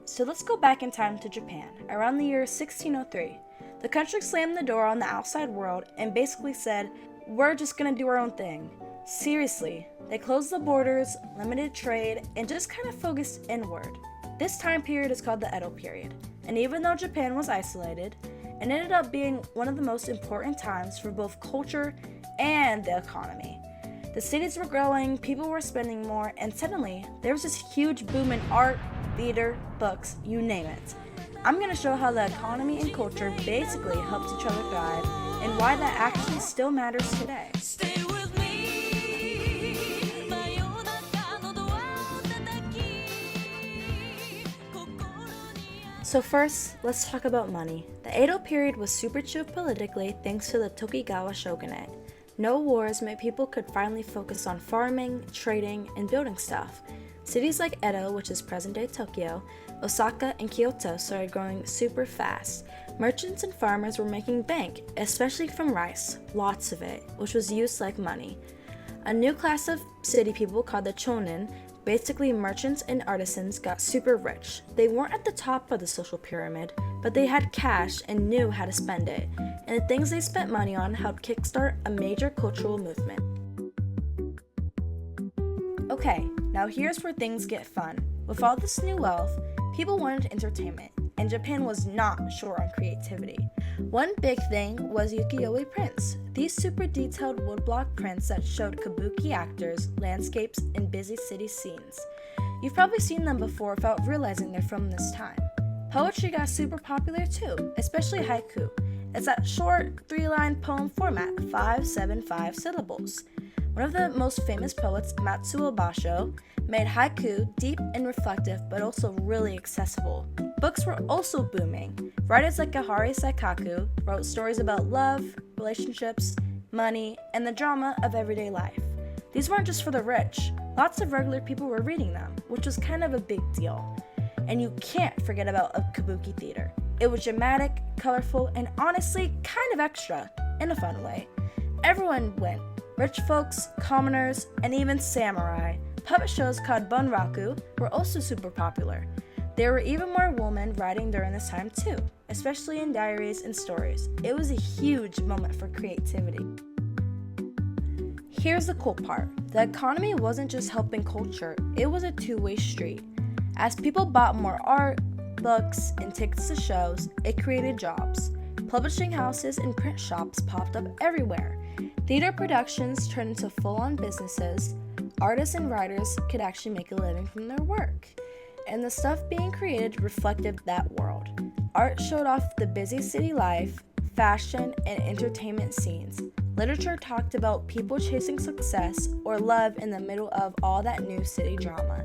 So let's go back in time to Japan, around the year 1603. The country slammed the door on the outside world and basically said, we're just gonna do our own thing. Seriously, they closed the borders, limited trade, and just kind of focused inward. This time period is called the Edo period, and even though Japan was isolated, it ended up being one of the most important times for both culture and the economy. The cities were growing, people were spending more, and suddenly there was this huge boom in art, theater, books, you name it. I'm going to show how the economy and culture basically helped each other thrive and why that actually still matters today. So first, let's talk about money. The Edo period was super chill politically thanks to the Tokugawa shogunate. No wars meant people could finally focus on farming, trading, and building stuff. Cities like Edo, which is present-day Tokyo, Osaka, and Kyoto started growing super fast. Merchants and farmers were making bank, especially from rice, lots of it, which was used like money. A new class of city people called the chonin, basically merchants and artisans, got super rich. They weren't at the top of the social pyramid, but they had cash and knew how to spend it, and the things they spent money on helped kickstart a major cultural movement. Okay, now here's where things get fun. With all this new wealth, people wanted entertainment, and Japan was not short on creativity. One big thing was ukiyo-e prints. These super detailed woodblock prints that showed kabuki actors, landscapes, and busy city scenes. You've probably seen them before without realizing they're from this time. Poetry got super popular too, especially haiku. It's that short, 3-line poem format, 575 syllables. One of the most famous poets, Matsuo Basho, made haiku deep and reflective but also really accessible. Books were also booming. Writers like Gahari Saikaku wrote stories about love, relationships, money, and the drama of everyday life. These weren't just for the rich. Lots of regular people were reading them, which was kind of a big deal. And you can't forget about a kabuki theater. It was dramatic, colorful, and honestly kind of extra, in a fun way. Everyone went. Rich folks, commoners, and even samurai. Puppet shows called bunraku were also super popular. There were even more women writing during this time too, especially in diaries and stories. It was a huge moment for creativity. Here's the cool part. The economy wasn't just helping culture, it was a two-way street. As people bought more art, books, and tickets to shows, it created jobs. Publishing houses and print shops popped up everywhere. Theater productions turned into full-on businesses. Artists and writers could actually make a living from their work. And the stuff being created reflected that world. Art showed off the busy city life, fashion, and entertainment scenes. Literature talked about people chasing success or love in the middle of all that new city drama.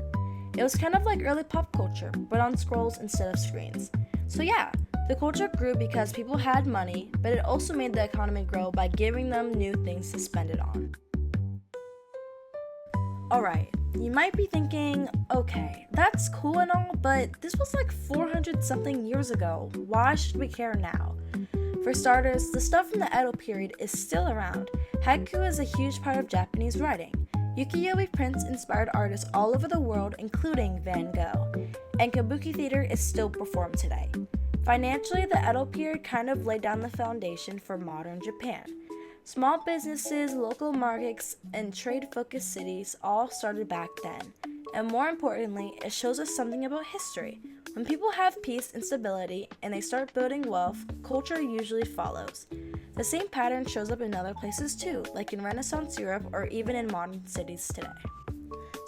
It was kind of like early pop culture, but on scrolls instead of screens. So yeah, the culture grew because people had money, but it also made the economy grow by giving them new things to spend it on. Alright, you might be thinking, okay, that's cool and all, but this was like 400 something years ago. Why should we care now? For starters, the stuff from the Edo period is still around. Haiku is a huge part of Japanese writing. Ukiyo-e prints inspired artists all over the world, including Van Gogh. And kabuki theater is still performed today. Financially, the Edo period kind of laid down the foundation for modern Japan. Small businesses, local markets, and trade-focused cities all started back then. And more importantly, it shows us something about history. When people have peace and stability and they start building wealth, culture usually follows. The same pattern shows up in other places too, like in Renaissance Europe or even in modern cities today.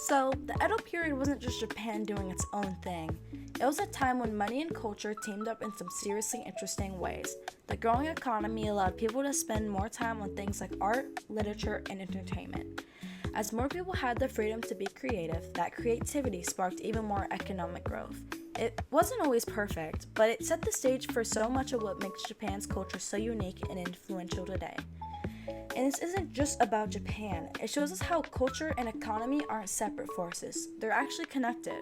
So, the Edo period wasn't just Japan doing its own thing. It was a time when money and culture teamed up in some seriously interesting ways. The growing economy allowed people to spend more time on things like art, literature, and entertainment. As more people had the freedom to be creative, that creativity sparked even more economic growth. It wasn't always perfect, but it set the stage for so much of what makes Japan's culture so unique and influential today. And this isn't just about Japan. It shows us how culture and economy aren't separate forces. They're actually connected.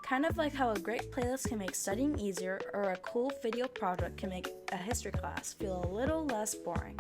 Kind of like how a great playlist can make studying easier or a cool video project can make a history class feel a little less boring.